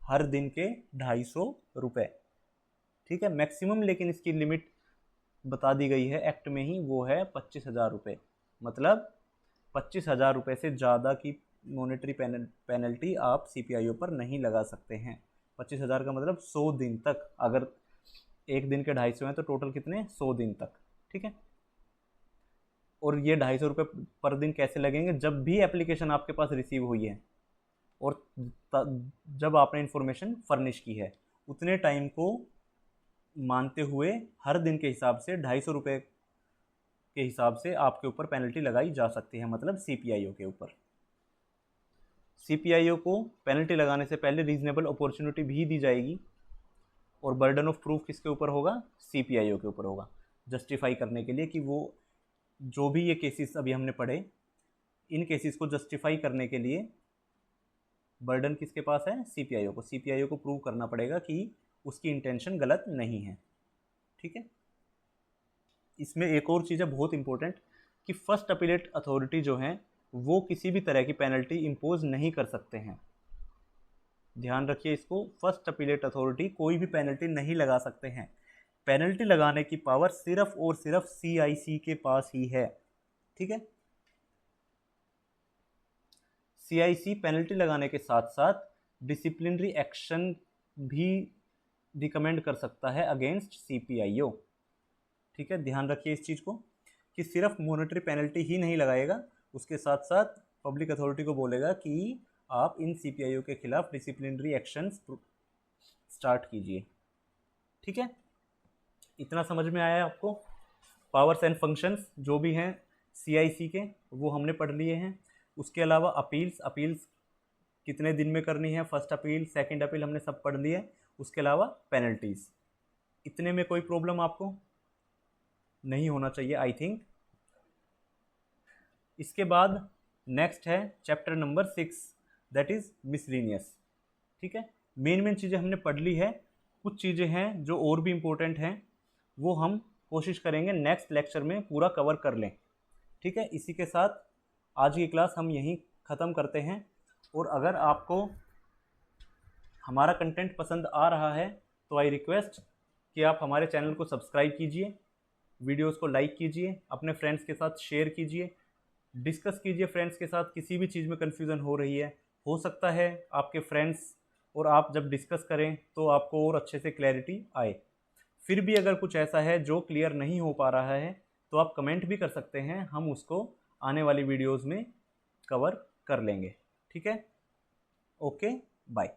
हर दिन के 250 रुपये, ठीक है। मैक्सिमम लेकिन इसकी लिमिट बता दी गई है एक्ट में ही, वो है 25,000 रुपये, मतलब 25,000 रुपये से ज़्यादा की मॉनेटरी पेनल्टी आप CPIO पर नहीं लगा सकते हैं। 25,000 का मतलब 100 दिन तक, अगर एक दिन के 250 हैं तो टोटल कितने, 100 दिन तक, ठीक है। और ये 250 रुपये पर दिन कैसे लगेंगे, जब भी एप्लीकेशन आपके पास रिसीव हुई है और जब आपने इन्फॉर्मेशन फर्निश की है उतने टाइम को मानते हुए हर दिन के हिसाब से 250 रुपये के हिसाब से आपके ऊपर पेनल्टी लगाई जा सकती है, मतलब CPIO के ऊपर। CPIO को पेनल्टी लगाने से पहले रीजनेबल अपॉर्चुनिटी भी दी जाएगी और बर्डन ऑफ प्रूफ किसके ऊपर होगा, CPIO के ऊपर होगा, जस्टिफाई करने के लिए कि वो जो भी ये केसेस अभी हमने पढ़े इन केसेस को जस्टिफाई करने के लिए बर्डन किसके पास है, CPIO को। CPIO को प्रूव करना पड़ेगा कि उसकी इंटेंशन गलत नहीं है, ठीक है। इसमें एक और चीज़ है बहुत इंपॉर्टेंट कि फर्स्ट अपीलेट अथॉरिटी जो है वो किसी भी तरह की पेनल्टी इम्पोज नहीं कर सकते हैं। ध्यान रखिए इसको, फर्स्ट अपीलेट अथॉरिटी कोई भी पेनल्टी नहीं लगा सकते हैं। पेनल्टी लगाने की पावर सिर्फ और सिर्फ CIC के पास ही है। ठीक है, CIC पेनल्टी लगाने के साथ साथ डिसिप्लिनरी एक्शन भी रिकमेंड कर सकता है अगेंस्ट CPIO। ठीक है, ध्यान रखिए इस चीज़ को कि सिर्फ मॉनेटरी पेनल्टी ही नहीं लगाएगा, उसके साथ साथ पब्लिक अथॉरिटी को बोलेगा कि आप इन CPIO के खिलाफ डिसिप्लिनरी एक्शंस स्टार्ट कीजिए। ठीक है, इतना समझ में आया आपको? पावर्स एंड फंक्शंस जो भी हैं CIC के वो हमने पढ़ लिए हैं। उसके अलावा अपील्स कितने दिन में करनी है, फर्स्ट अपील सेकंड अपील हमने सब पढ़ लिए। उसके अलावा पेनल्टीज, इतने में कोई प्रॉब्लम आपको नहीं होना चाहिए आई थिंक। इसके बाद नेक्स्ट है chapter number 6 that is miscellaneous. ठीक है, मेन चीज़ें हमने पढ़ ली है, कुछ चीज़ें हैं जो और भी इम्पोर्टेंट हैं वो हम कोशिश करेंगे नेक्स्ट लेक्चर में पूरा कवर कर लें। ठीक है, इसी के साथ आज की क्लास हम यहीं ख़त्म करते हैं। और अगर आपको हमारा कंटेंट पसंद आ रहा है तो आई रिक्वेस्ट कि आप हमारे चैनल को सब्सक्राइब कीजिए, वीडियोस को लाइक कीजिए, अपने फ्रेंड्स के साथ शेयर कीजिए, डिस्कस कीजिए फ्रेंड्स के साथ। किसी भी चीज़ में कन्फ्यूज़न हो रही है, हो सकता है आपके फ्रेंड्स और आप जब डिस्कस करें तो आपको और अच्छे से क्लैरिटी आए। फिर भी अगर कुछ ऐसा है जो क्लियर नहीं हो पा रहा है तो आप कमेंट भी कर सकते हैं, हम उसको आने वाली वीडियोज़ में कवर कर लेंगे। ठीक है, ओके, बाय।